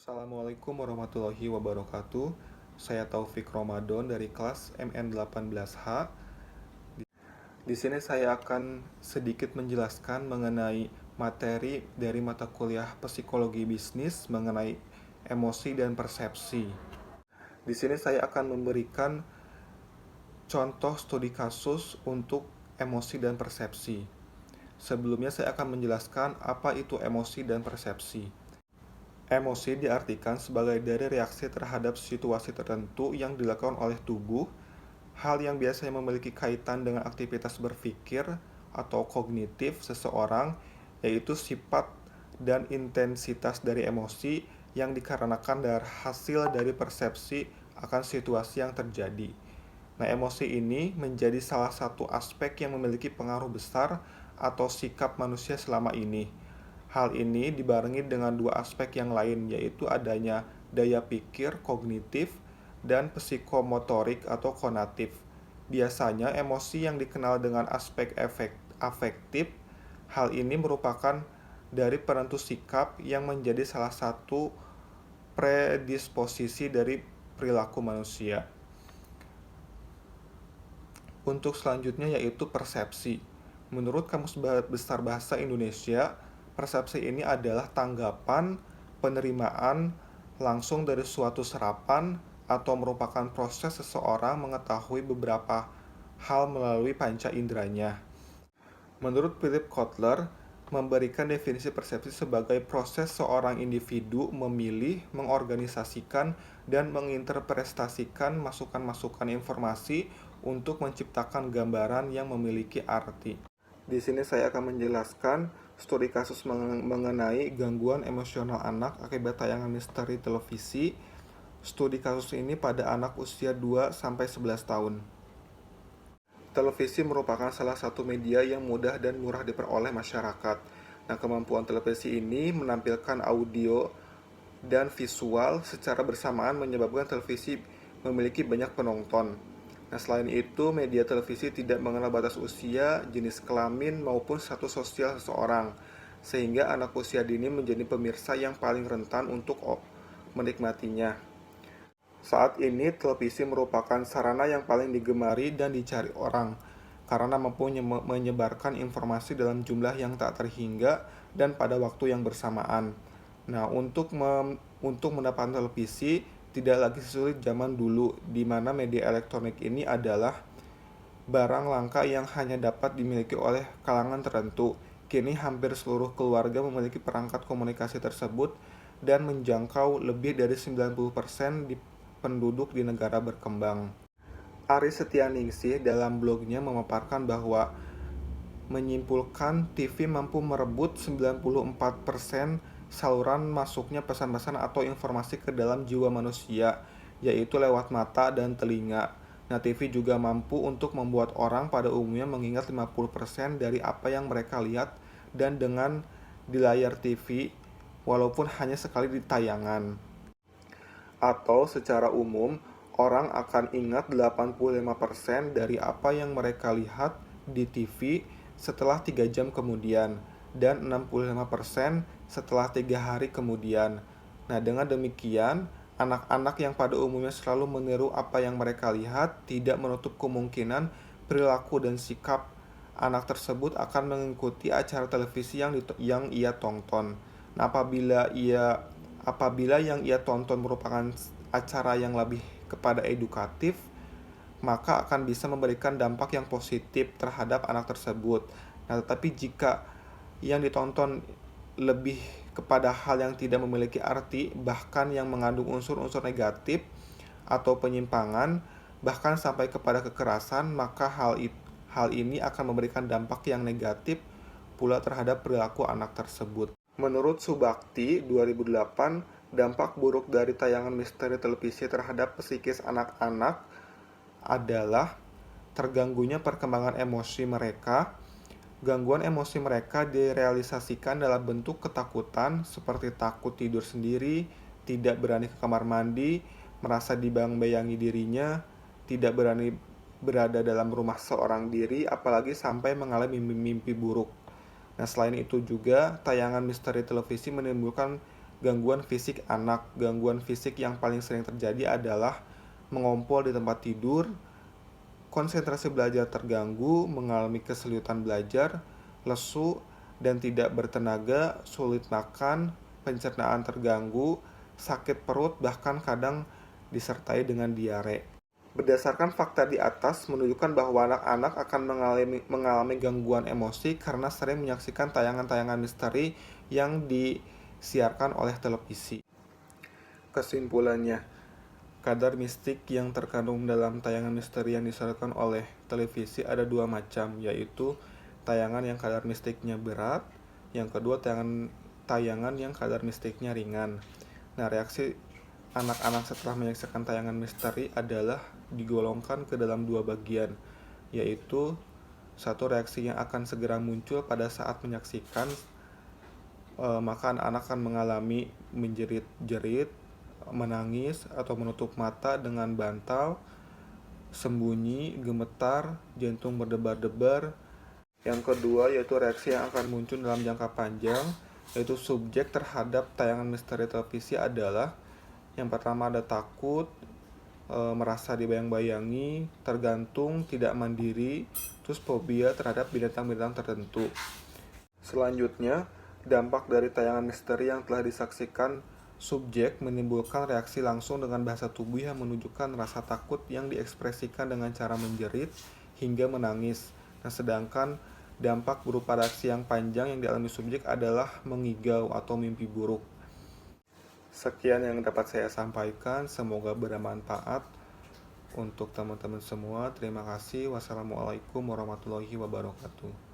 Assalamualaikum warahmatullahi wabarakatuh. Saya Taufik Ramadan dari kelas MN18H. Di sini saya akan sedikit menjelaskan mengenai materi dari mata kuliah Psikologi Bisnis mengenai emosi dan persepsi. Di sini saya akan memberikan contoh studi kasus untuk emosi dan persepsi. Sebelumnya saya akan menjelaskan apa itu emosi dan persepsi. Emosi diartikan sebagai dari reaksi terhadap situasi tertentu yang dilakukan oleh tubuh, hal yang biasanya memiliki kaitan dengan aktivitas berpikir atau kognitif seseorang, yaitu sifat dan intensitas dari emosi yang dikarenakan dari hasil dari persepsi akan situasi yang terjadi. Nah, emosi ini menjadi salah satu aspek yang memiliki pengaruh besar atau sikap manusia selama ini. Hal ini dibarengi dengan dua aspek yang lain, yaitu adanya daya pikir kognitif dan psikomotorik atau konatif. Biasanya emosi yang dikenal dengan aspek afektif, hal ini merupakan dari penentu sikap yang menjadi salah satu predisposisi dari perilaku manusia. Untuk selanjutnya yaitu persepsi. Menurut Kamus Besar Bahasa Indonesia, persepsi ini adalah tanggapan, penerimaan langsung dari suatu serapan atau merupakan proses seseorang mengetahui beberapa hal melalui panca inderanya. Menurut Philip Kotler, memberikan definisi persepsi sebagai proses seorang individu memilih, mengorganisasikan, dan menginterpretasikan masukan-masukan informasi untuk menciptakan gambaran yang memiliki arti. Di sini saya akan menjelaskan studi kasus mengenai gangguan emosional anak akibat tayangan misteri televisi. Studi kasus ini pada anak usia 2-11 tahun. Televisi merupakan salah satu media yang mudah dan murah diperoleh masyarakat. Nah, kemampuan televisi ini menampilkan audio dan visual secara bersamaan menyebabkan televisi memiliki banyak penonton. Nah, selain itu, media televisi tidak mengenal batas usia, jenis kelamin, maupun status sosial seseorang, sehingga anak usia dini menjadi pemirsa yang paling rentan untuk menikmatinya. Saat ini, televisi merupakan sarana yang paling digemari dan dicari orang, karena mampu menyebarkan informasi dalam jumlah yang tak terhingga dan pada waktu yang bersamaan. Nah, untuk mendapatkan televisi, tidak lagi sesulit zaman dulu, di mana media elektronik ini adalah barang langka yang hanya dapat dimiliki oleh kalangan tertentu. Kini hampir seluruh keluarga memiliki perangkat komunikasi tersebut dan menjangkau lebih dari 90% di penduduk di negara berkembang. Aris Setianingsih dalam blognya memaparkan bahwa menyimpulkan TV mampu merebut 94% saluran masuknya pesan-pesan atau informasi ke dalam jiwa manusia, yaitu lewat mata dan telinga. Nah, TV juga mampu untuk membuat orang pada umumnya mengingat 50% dari apa yang mereka lihat dan dengan di layar TV, walaupun hanya sekali di tayangan. Atau secara umum, orang akan ingat 85% dari apa yang mereka lihat di TV setelah 3 jam kemudian, dan 65% setelah 3 hari kemudian. Nah, dengan demikian, anak-anak yang pada umumnya selalu meniru apa yang mereka lihat tidak menutup kemungkinan perilaku dan sikap anak tersebut akan mengikuti acara televisi yang ia tonton. Nah, apabila yang ia tonton merupakan acara yang lebih kepada edukatif, maka akan bisa memberikan dampak yang positif terhadap anak tersebut. Nah, tetapi jika yang ditonton lebih kepada hal yang tidak memiliki arti, bahkan yang mengandung unsur-unsur negatif atau penyimpangan, bahkan sampai kepada kekerasan, maka hal ini akan memberikan dampak yang negatif pula terhadap perilaku anak tersebut. Menurut Subakti 2008, dampak buruk dari tayangan misteri televisi terhadap psikis anak-anak adalah terganggunya perkembangan emosi mereka. Gangguan emosi mereka direalisasikan dalam bentuk ketakutan seperti takut tidur sendiri, tidak berani ke kamar mandi, merasa dibayang-bayangi dirinya, tidak berani berada dalam rumah seorang diri, apalagi sampai mengalami mimpi buruk. Nah, selain itu juga, tayangan misteri televisi menimbulkan Gangguan fisik anak. Gangguan fisik yang paling sering terjadi adalah mengompol di tempat tidur, konsentrasi belajar terganggu, mengalami kesulitan belajar, lesu dan tidak bertenaga, sulit makan, pencernaan terganggu, sakit perut, bahkan kadang disertai dengan diare. Berdasarkan fakta di atas menunjukkan bahwa anak-anak akan mengalami gangguan emosi karena sering menyaksikan tayangan-tayangan misteri yang disiarkan oleh televisi. Kesimpulannya, kadar mistik yang terkandung dalam tayangan misteri yang disiarkan oleh televisi ada dua macam, yaitu tayangan yang kadar mistiknya berat, yang kedua tayangan yang kadar mistiknya ringan. Nah, reaksi anak-anak setelah menyaksikan tayangan misteri adalah digolongkan ke dalam dua bagian, yaitu satu reaksi yang akan segera muncul pada saat menyaksikan, maka anak-anak akan mengalami menjerit-jerit, menangis atau menutup mata dengan bantal, sembunyi, gemetar, jantung berdebar-debar. Yang kedua yaitu reaksi yang akan muncul dalam jangka panjang, yaitu subjek terhadap tayangan misteri televisi adalah yang pertama ada takut, merasa dibayang-bayangi, tergantung, tidak mandiri, terus fobia terhadap binatang-binatang tertentu. Selanjutnya, dampak dari tayangan misteri yang telah disaksikan subjek menimbulkan reaksi langsung dengan bahasa tubuh yang menunjukkan rasa takut yang diekspresikan dengan cara menjerit hingga menangis. Nah, sedangkan dampak berupa reaksi yang panjang yang dialami subjek adalah mengigau atau mimpi buruk. Sekian yang dapat saya sampaikan, semoga bermanfaat untuk teman-teman semua. Terima kasih. Wassalamualaikum warahmatullahi wabarakatuh.